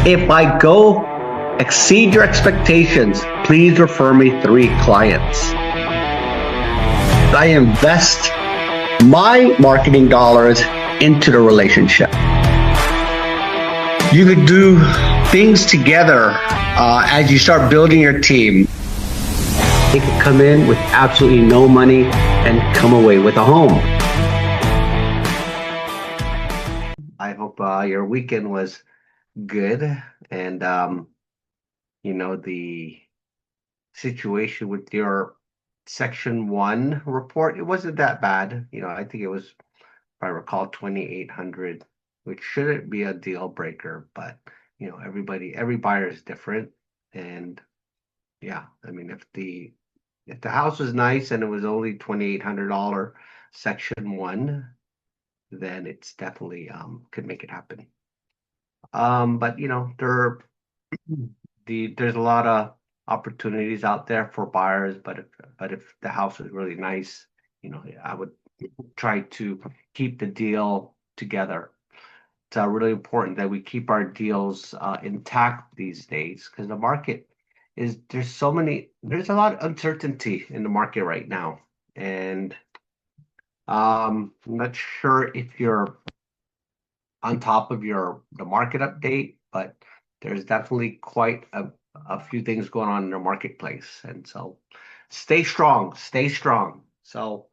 If I go exceed your expectations, please refer me 3 clients. I invest my marketing dollars into the relationship. You could do things together as you start building your team. They could come in with absolutely no money and come away with a home. I hope your weekend was good, and the situation with your Section 1 report, it wasn't that bad. I think it was, if I recall, 2,800, which shouldn't be a deal breaker, but every buyer is different. And yeah, I mean, if the house was nice and it was only $2,800 Section 1, then it's definitely could make it happen. But there's a lot of opportunities out there for buyers, but if the house is really nice, I would try to keep the deal together. It's really important that we keep our deals intact these days, because the market there's a lot of uncertainty in the market right now. And I'm not sure if you're on top of the market update, but there's definitely quite a few things going on in the marketplace. And so stay strong, stay strong. So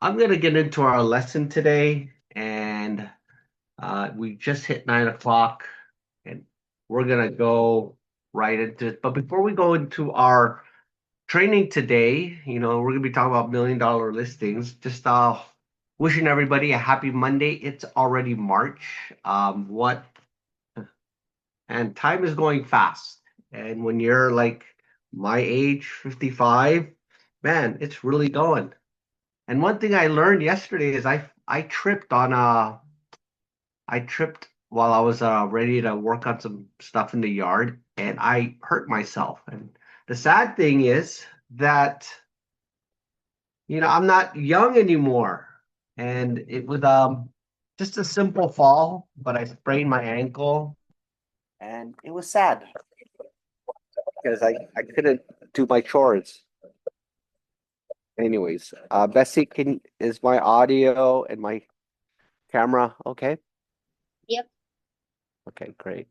I'm going to get into our lesson today, and we just hit 9 o'clock, and we're going to go right into it. But before we go into our training today, we're going to be talking about $1,000,000 listings. Just wishing everybody a happy Monday. It's already March. And time is going fast. And when you're like my age, 55, man, it's really going. And one thing I learned yesterday is I tripped while I was ready to work on some stuff in the yard, and I hurt myself. And the sad thing is that I'm not young anymore. And it was just a simple fall, but I sprained my ankle, and it was sad because I couldn't do my chores. Anyways, Bessie, is my audio and my camera okay? Yep. Okay, great.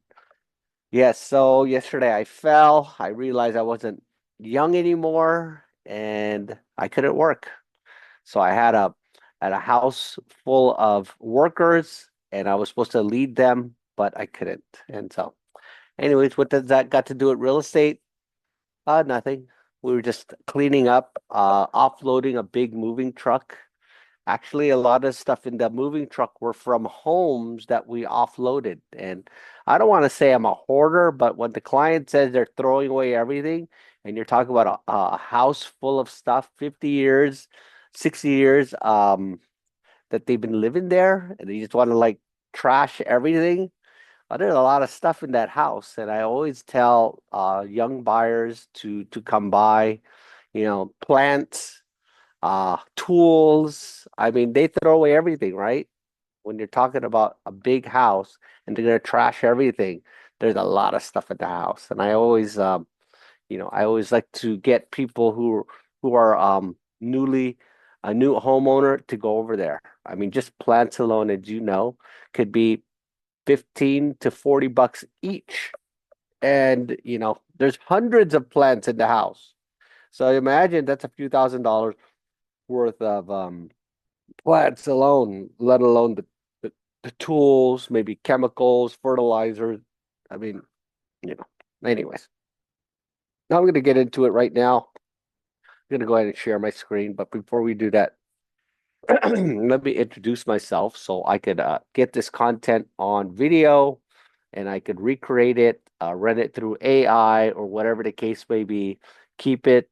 Yes, so yesterday I fell. I realized I wasn't young anymore, and I couldn't work. So I had a house full of workers, and I was supposed to lead them, but I couldn't. And so, anyways, what does that got to do with real estate? Nothing. We were just cleaning up, offloading a big moving truck. Actually, a lot of stuff in the moving truck were from homes that we offloaded. And I don't want to say I'm a hoarder, but when the client says they're throwing away everything, and you're talking about a house full of stuff, 50 years, 60 years, that they've been living there, and they just want to like trash everything. There's a lot of stuff in that house, and I always tell young buyers to come by, plants, tools. I mean, they throw away everything, right? When you're talking about a big house and they're gonna trash everything, there's a lot of stuff at the house. And I always like to get people who are newly a new homeowner to go over there. I mean, just plants alone, as could be 15 to 40 bucks each. And there's hundreds of plants in the house. So imagine that's a few $1,000s worth of plants alone, let alone the tools, maybe chemicals, fertilizers. I mean, anyways. Now I'm going to get into it right now. I'm going to go ahead and share my screen. But before we do that, let me introduce myself so I could get this content on video, and I could recreate it, run it through AI or whatever the case may be, keep it,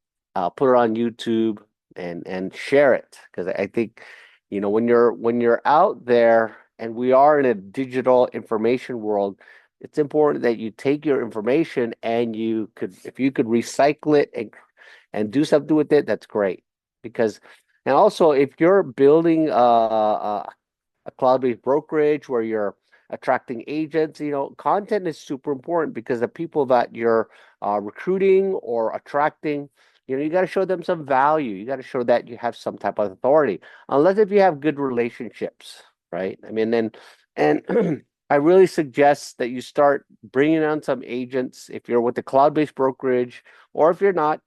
put it on YouTube, and share it. Because I think, when you're out there, and we are in a digital information world, it's important that you take your information and if you could recycle it and do something with it, that's great. And also, if you're building a cloud-based brokerage where you're attracting agents. Content is super important because the people that you're recruiting or attracting, you got to show them some value. You got to show that you have some type of authority, unless if you have good relationships, right? I mean, and I really suggest that you start bringing on some agents if you're with a cloud-based brokerage, or if you're not,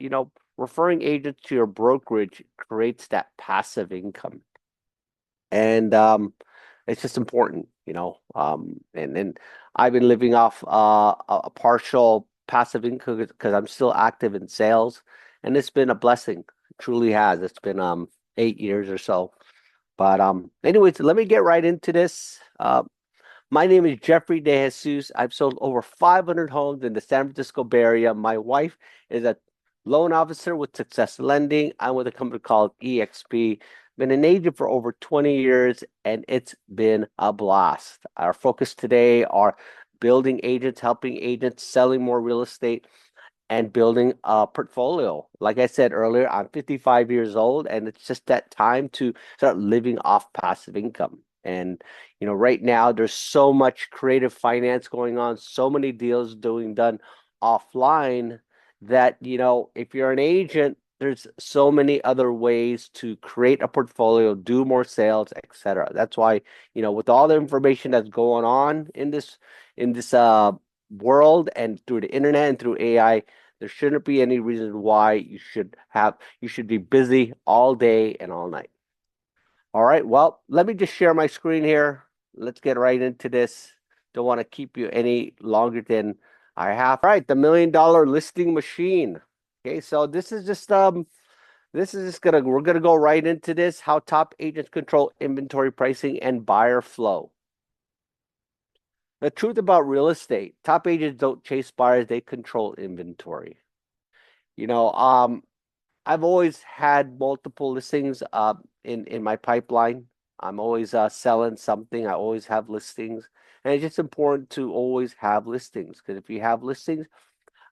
referring agents to your brokerage creates that passive income. And it's just important, and I've been living off a partial passive income because I'm still active in sales, and it's been a blessing. It truly has. It's been 8 years or so. But anyways, let me get right into this. My name is Jeffrey De Jesus. I've sold over 500 homes in the San Francisco Bay Area. My wife is a loan officer with Success Lending. I'm with a company called EXP. Been an agent for over 20 years, and it's been a blast. Our focus today are building agents, helping agents, selling more real estate, and building a portfolio. Like I said earlier, I'm 55 years old, and it's just that time to start living off passive income. And right now there's so much creative finance going on, so many deals doing done offline that if you're an agent, there's so many other ways to create a portfolio, do more sales, etc. That's why, with all the information that's going on in this world and through the internet and through AI, there shouldn't be any reason why you should be busy all day and all night. All right, well, let me just share my screen here. Let's get right into this. Don't want to keep you any longer than I have. All right, the $1 million listing machine. Okay, so this is just we're gonna go right into this. How top agents control inventory pricing and buyer flow. The truth about real estate, top agents don't chase buyers, they control inventory. You know, I've always had multiple listings in my pipeline. I'm always selling something. I always have listings. And it's just important to always have listings, because if you have listings,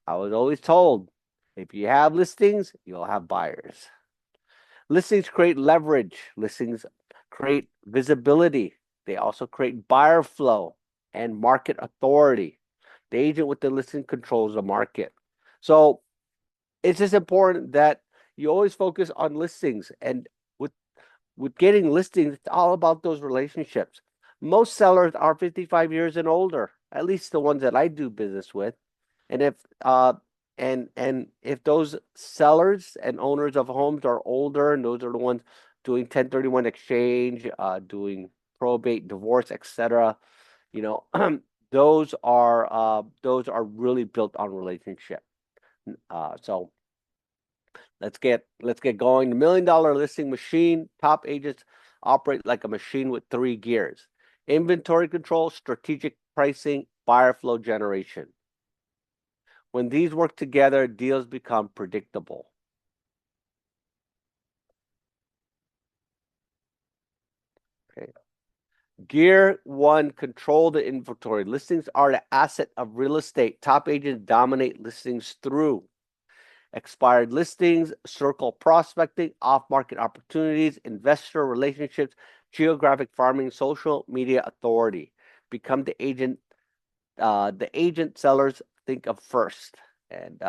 I was always told, if you have listings, you'll have buyers. Listings create leverage. Listings create visibility. They also create buyer flow and market authority. The agent with the listing controls the market. So it's just important that you always focus on listings. And with getting listings, it's all about those relationships. Most sellers are 55 years and older, at least the ones that I do business with. And if those sellers and owners of homes are older, and those are the ones doing 1031 exchange, doing probate, divorce, etc., you know, those are really built on relationship. So let's get going. The $1 million listing machine. Top agents operate like a machine with 3 gears: inventory control, strategic pricing, buyer flow generation. When these work together, deals become predictable. Okay. Gear one, control the inventory. Listings are the asset of real estate. Top agents dominate listings through expired listings, circle prospecting, off-market opportunities, investor relationships, geographic farming, social media authority. Become the agent sellers think of first. And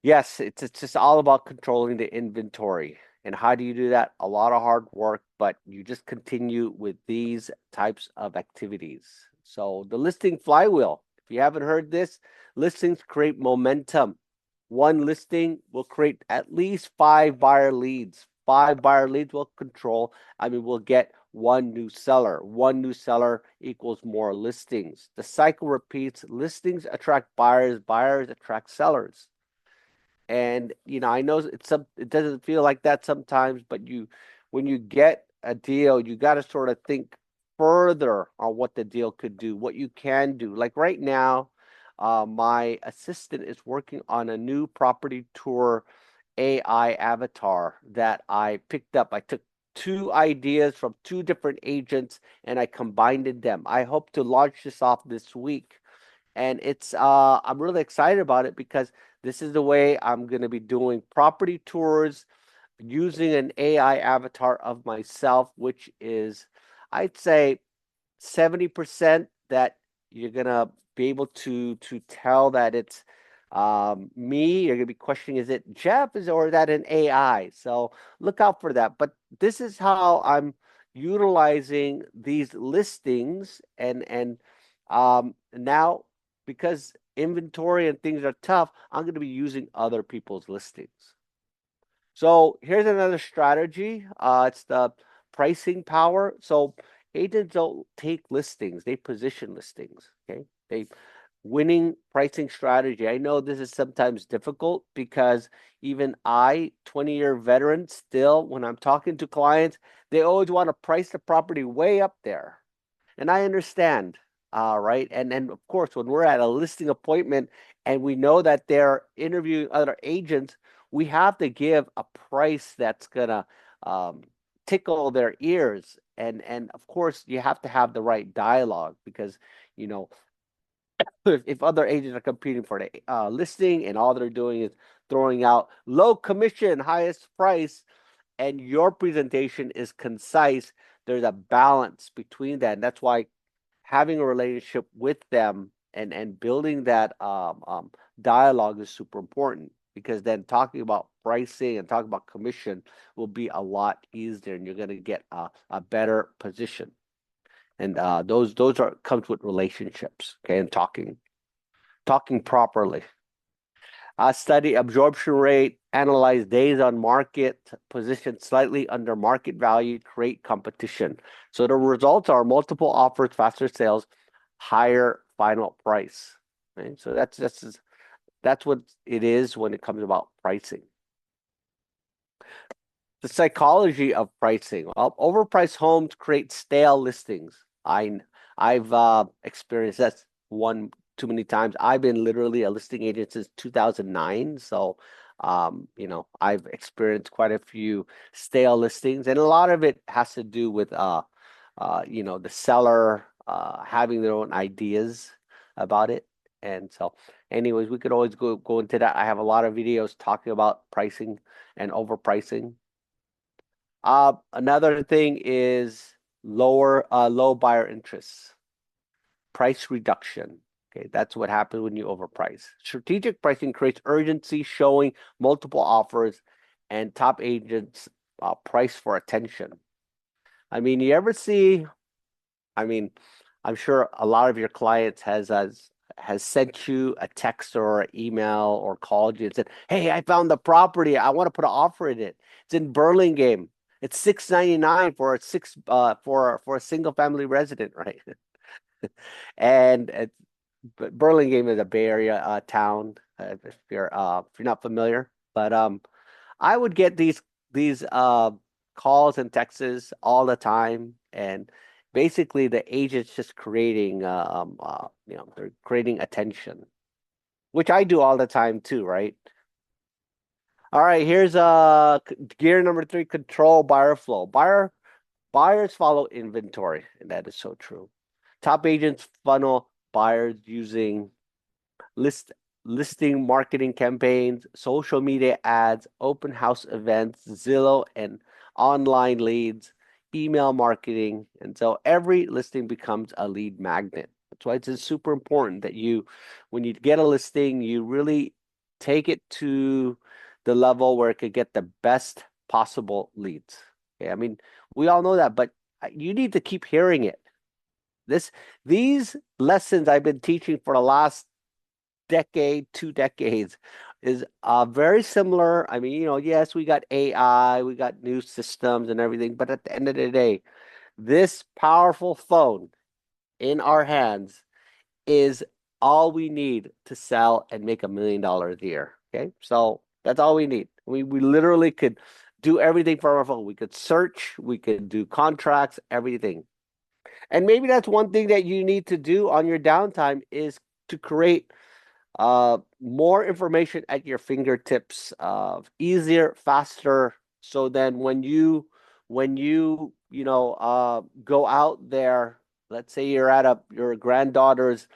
yes, it's just all about controlling the inventory. And how do you do that? A lot of hard work, but you just continue with these types of activities. So the listing flywheel, if you haven't heard this, listings create momentum. One listing will create at least 5 buyer leads. 5 buyer leads will get one new seller. One new seller equals more listings. The cycle repeats. Listings attract buyers. Buyers attract sellers. And I know it doesn't feel like that sometimes, but when you get a deal, you got to sort of think further on what the deal could do, what you can do. Like right now, my assistant is working on a new property tour AI avatar that I picked up. I took 2 ideas from 2 different agents and I combined them. I hope to launch this off this week. And I'm really excited about it because this is the way I'm going to be doing property tours using an AI avatar of myself, which is, I'd say, 70% that you're gonna be able to tell that it's me. You're gonna be questioning, is it Jeff, is or is that an AI? So look out for that. But this is how I'm utilizing these listings, and now, because inventory and things are tough, I'm gonna be using other people's listings. So here's another strategy. It's the pricing power. So agents don't take listings, they position listings. Okay. They winning pricing strategy. I know this is sometimes difficult because even I, 20-year veteran, still, when I'm talking to clients, they always want to price the property way up there. And I understand, right? And then, of course, when we're at a listing appointment and we know that they're interviewing other agents, we have to give a price that's gonna um, tickle their ears. And of course, you have to have the right dialogue because, you know, if other agents are competing for the listing and all they're doing is throwing out low commission, highest price, and your presentation is concise, there's a balance between that. And that's why having a relationship with them and building that dialogue is super important, because then talking about pricing and talking about commission will be a lot easier, and you're going to get a better position. And those are comes with relationships, okay, and talking properly. Study absorption rate, analyze days on market, position slightly under market value, create competition. So the results are multiple offers, faster sales, higher final price. Right? So that's what it is when it comes about pricing. The psychology of pricing. Well, overpriced homes create stale listings. I've experienced that one too many times. I've been literally a listing agent since 2009, so I've experienced quite a few stale listings, and a lot of it has to do with the seller having their own ideas about it. And so, anyways, we could always go into that. I have a lot of videos talking about pricing and overpricing. Another thing is low buyer interests, price reduction. Okay, that's what happens when you overprice. Strategic pricing creates urgency, showing multiple offers, and top agents price for attention. I mean, you ever see? I mean, I'm sure a lot of your clients has sent you a text or an email or called you and said, "Hey, I found the property. I want to put an offer in it. It's in Burlingame. It's 699 for a single family resident, right?" And Burlingame is a Bay Area town, if you're not familiar. But I would get these calls and texts all the time, and basically the agent's just creating they're creating attention, which I do all the time too, right? All right, here's gear number 3, control buyer flow. Buyers follow inventory, and that is so true. Top agents funnel buyers using list listing marketing campaigns, social media ads, open house events, Zillow and online leads, email marketing. And so every listing becomes a lead magnet. That's why it's super important that when you get a listing, you really take it to the level where it could get the best possible leads. Okay, I mean, we all know that, but you need to keep hearing it. These lessons I've been teaching for the last decade, 2 decades is very similar. I mean, yes, we got AI, we got new systems and everything, but at the end of the day, this powerful phone in our hands is all we need to sell and make $1 million a year. Okay, so that's all we need. We literally could do everything from our phone. We could search, we could do contracts, everything. And maybe that's one thing that you need to do on your downtime is to create more information at your fingertips, easier, faster. So then when you go out there, let's say you're at your granddaughter's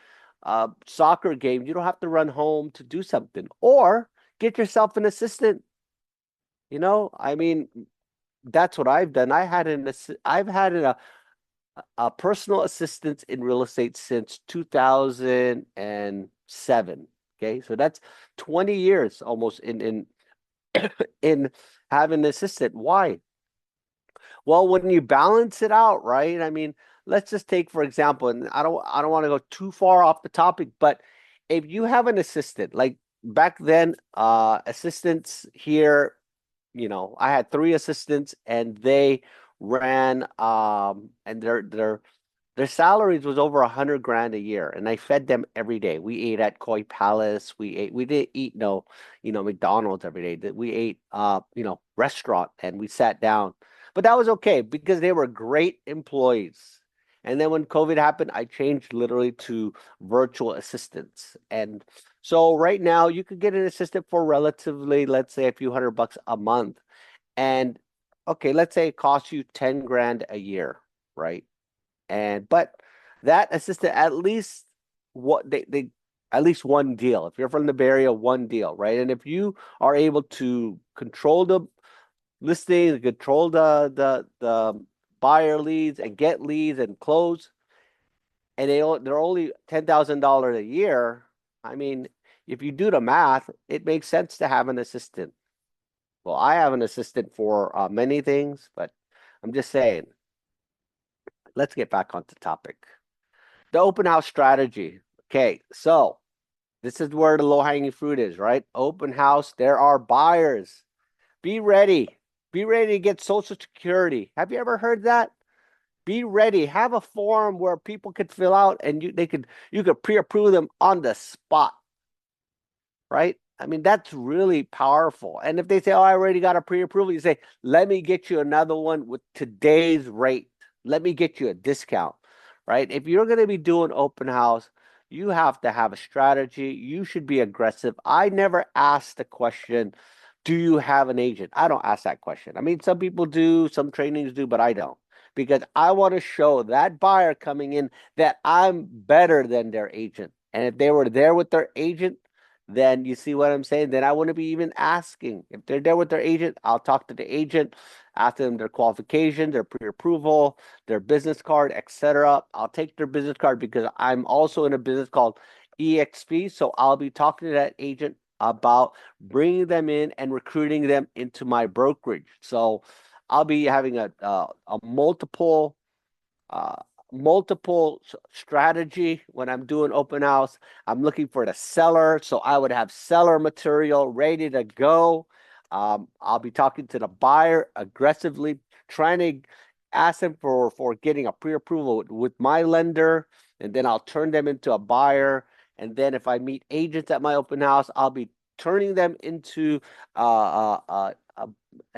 soccer game, you don't have to run home to do something, or get yourself an assistant. I mean, that's what I've done. I've had personal assistance in real estate since 2007. Okay, so that's 20 years almost in having an assistant. Why? Well, when you balance it out, right? I mean, let's just take for example, and I don't want to go too far off the topic, but if you have an assistant, like back then, assistants here, I had three assistants and they ran and their salaries was over 100 grand a year, and I fed them every day. We ate at Koi Palace. We didn't eat no, McDonald's every day. That we ate restaurant, and we sat down. But that was okay because they were great employees. And then when COVID happened, I changed literally to virtual assistants. And so right now you could get an assistant for relatively, let's say a few $100 a month. And okay, let's say it costs you 10 grand a year, right? And but that assistant at least what they at least one deal. If you're from the Bay Area, one deal, right? And if you are able to control the listing, control the buyer leads and get leads and close, and they're only $10,000 a year. I mean, if you do the math, it makes sense to have an assistant. Well, I have an assistant for many things, but I'm just saying, let's get back on the topic. The open house strategy. Okay, so this is where the low hanging fruit is, right? Open house, there are buyers. Be ready. Be ready to get Social Security. Have you ever heard that? Be ready. Have a form where people could fill out and you could pre-approve them on the spot, right? I mean, that's really powerful. And if they say, "Oh, I already got a pre-approval," you say, "Let me get you another one with today's rate. Let me get you a discount," right? If you're going to be doing open house, you have to have a strategy. You should be aggressive. I never ask the question, "Do you have an agent?" I don't ask that question. I mean, some people do, some trainings do, but I don't. Because I want to show that buyer coming in that I'm better than their agent. And if they were there with their agent, then you see what I'm saying? Then I wouldn't be even asking. If they're there with their agent, I'll talk to the agent, ask them their qualification, their pre-approval, their business card, etc. I'll take their business card because I'm also in a business called EXP. So I'll be talking to that agent about bringing them in and recruiting them into my brokerage. So I'll be having a uh, multiple strategy when I'm doing open house. I'm looking for the seller, so I would have seller material ready to go. I'll be talking to the buyer aggressively, trying to ask them for getting a pre-approval with my lender, and then I'll turn them into a buyer. And then if I meet agents at my open house, I'll be turning them into an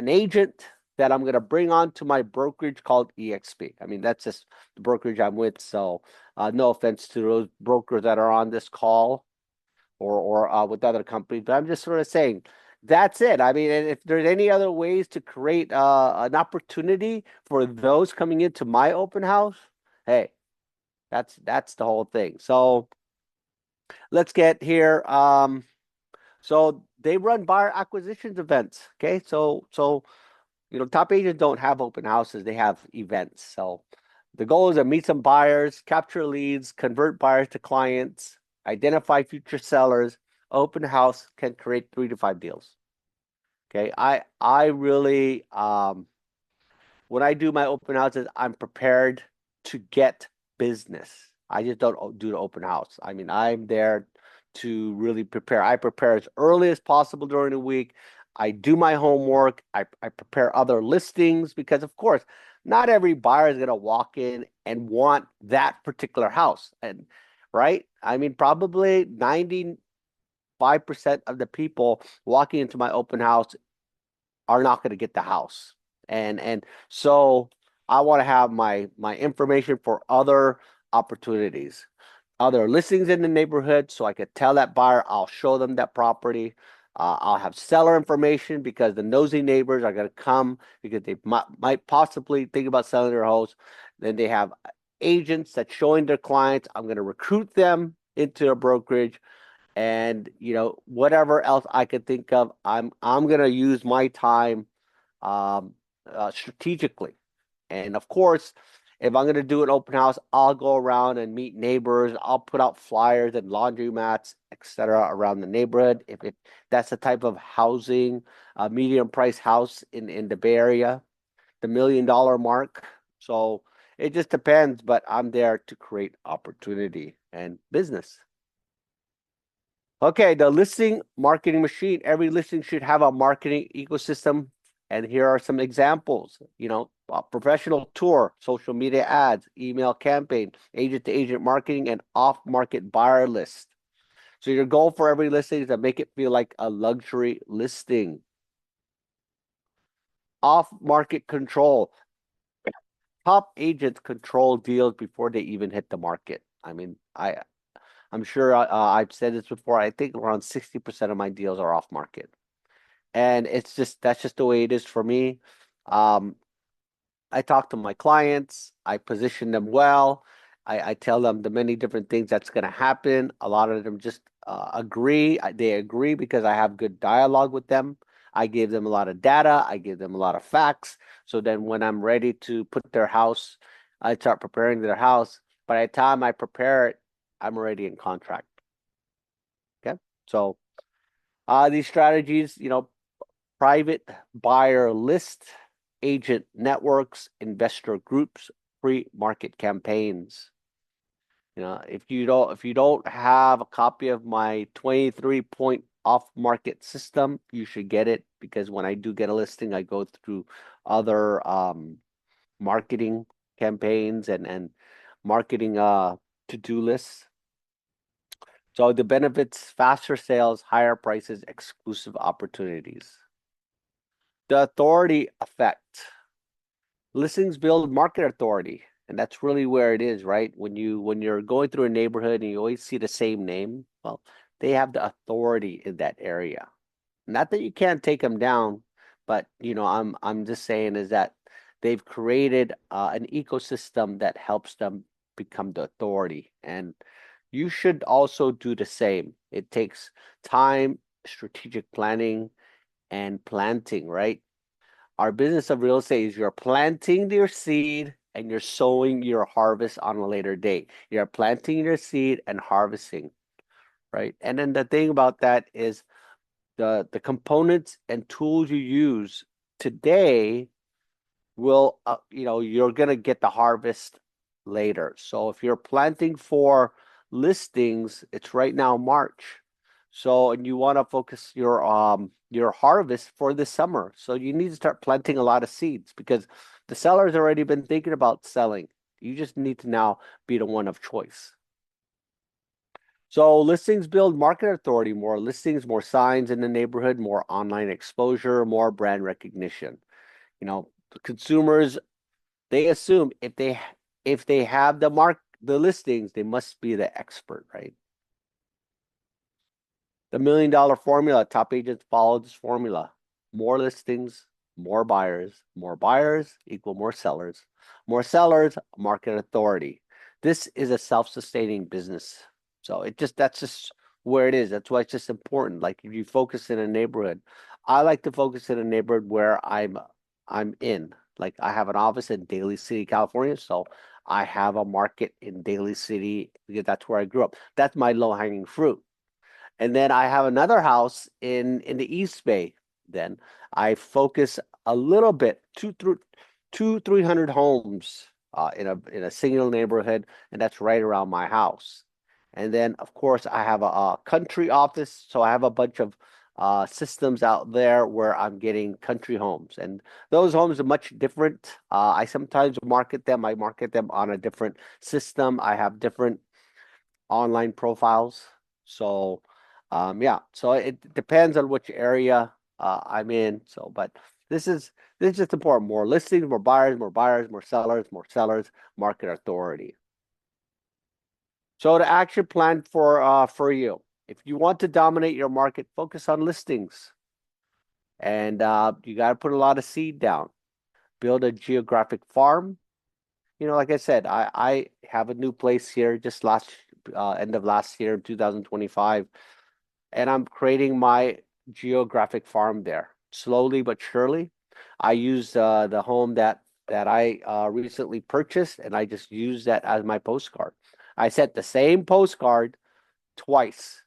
agent that I'm going to bring on to my brokerage called EXP. I mean, that's just the brokerage I'm with. So, no offense to those brokers that are on this call or with other companies, but I'm just sort of saying that's it. I mean, and if there's any other ways to create an opportunity for those coming into my open house, hey, that's the whole thing. So let's get here. So they run buyer acquisitions events. Okay, so top agents don't have open houses, they have events. So the goal is to meet some buyers, capture leads, convert buyers to clients, identify future sellers. Open house can create 3 to 5 deals. Okay. I really when I do my open houses, I'm prepared to get business. I just don't do the open house. I mean, I'm there to really prepare. I prepare as early as possible during the week. I do my homework. I prepare other listings because, of course, not every buyer is going to walk in and want that particular house. And right? I mean, probably 95% of the people walking into my open house are not going to get the house. And so I want to have my information for other opportunities, other listings in the neighborhood, so I could tell that buyer I'll show them that property. I'll have seller information because the nosy neighbors are going to come because they might possibly think about selling their house. Then they have agents that showing their clients. I'm going to recruit them into a brokerage, and whatever else I could think of, I'm gonna use my time um strategically. And of course, If I'm going to do an open house, I'll go around and meet neighbors. I'll put out flyers and laundromats, etc., around the neighborhood. If that's the type of housing, medium price house in the Bay Area, the $1 million mark. So it just depends, but I'm there to create opportunity and business. Okay, the listing marketing machine. Every listing should have a marketing ecosystem. And here are some examples. A professional tour, social media ads, email campaign, agent to agent marketing, and off market buyer list. So your goal for every listing is to make it feel like a luxury listing. Off market control. Top agents control deals before they even hit the market. I mean, I'm sure I've said this before. I think around 60% of my deals are off market. And that's just the way it is for me. Um, I talk to my clients, I position them well, I tell them the many different things that's going to happen. A lot of them just agree. They agree because I have good dialogue with them. I give them a lot of data, I give them a lot of facts. So then when I'm ready to put their house, I start preparing their house. By the time I prepare it, I'm already in contract. Okay. So these strategies, private buyer list, agent networks, investor groups, pre-market campaigns. If you don't have a copy of my 23-point off-market system, you should get it because when I do get a listing, I go through other marketing campaigns and marketing to-do lists. So the benefits, faster sales, higher prices, exclusive opportunities. The authority effect. Listings build market authority, and that's really where it is, right? When you're going through a neighborhood and you always see the same name, well, they have the authority in that area. Not that you can't take them down, but I'm just saying is that they've created an ecosystem that helps them become the authority, and you should also do the same. It takes time, strategic planning, and planting, right? Our business of real estate is you're planting your seed and you're sowing your harvest on a later date. You're planting your seed and harvesting, right? And then the thing about that is the components and tools you use today will you're going to get the harvest later. So if you're planting for listings, it's right now March. So and you want to focus your harvest for the summer. So you need to start planting a lot of seeds because the seller's already been thinking about selling. You just need to now be the one of choice. So listings build market authority, more listings, more signs in the neighborhood, more online exposure, more brand recognition. Consumers, they assume if they have the listings, they must be the expert, right? The $1 million formula, top agents follow this formula. More listings, more buyers equal more sellers, market authority. This is a self-sustaining business. So that's just where it is. That's why it's just important. Like if you focus in a neighborhood, I like to focus in a neighborhood where I'm in. Like I have an office in Daly City, California, so I have a market in Daly City because that's where I grew up. That's my low-hanging fruit. And then I have another house in the East Bay. Then I focus a little bit, 300 homes in a single neighborhood, and that's right around my house. And then of course I have a country office, so I have a bunch of systems out there where I'm getting country homes, and those homes are much different. I sometimes market them. I market them on a different system. I have different online profiles. So, yeah, so it depends on which area I'm in. So, but this is just important. More listings, more sellers, market authority. So the action plan for you. If you want to dominate your market, focus on listings. And you got to put a lot of seed down. Build a geographic farm. Like I said, I have a new place here just end of last year, 2025, and I'm creating my geographic farm there slowly but surely. I use the home that that I recently purchased, and I just used that as my postcard. I sent the same postcard twice.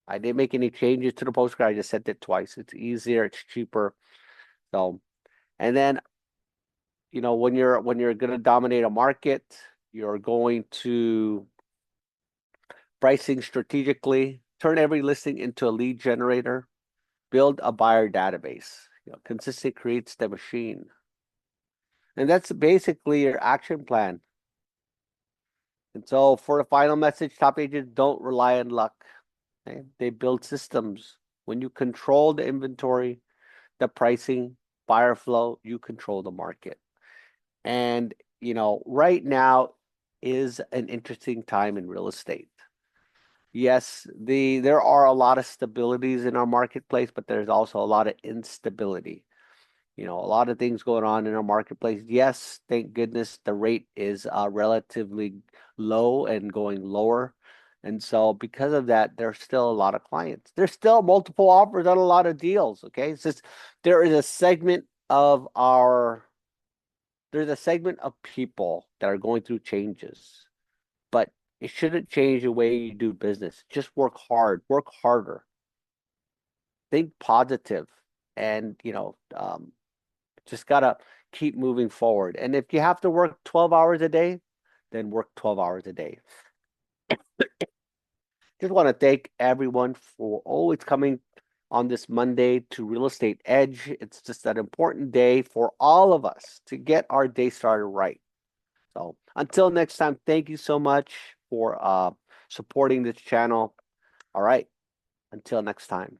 I didn't make any changes to the postcard. I just sent it twice. It's easier, it's cheaper. So, and then, when you're going to dominate a market, you're going to pricing strategically, turn every listing into a lead generator, build a buyer database. Consistent creates the machine. And that's basically your action plan. And so for the final message, top agents don't rely on luck. Okay? They build systems. When you control the inventory, the pricing, buyer flow, you control the market. And, right now is an interesting time in real estate. Yes, there are a lot of stabilities in our marketplace, but there's also a lot of instability. A lot of things going on in our marketplace. Yes, thank goodness the rate is relatively low and going lower. And so because of that, there's still a lot of clients. There's still multiple offers on a lot of deals. Okay. It's just there is a segment of there's a segment of people that are going through changes, but it shouldn't change the way you do business. Just work hard, work harder, think positive, and just gotta keep moving forward. And if you have to work 12 hours a day, then work 12 hours a day. Just want to thank everyone for always coming on this Monday to Real Estate Edge. It's just an important day for all of us to get our day started right. So until next time, thank you so much for supporting this channel. All right, until next time.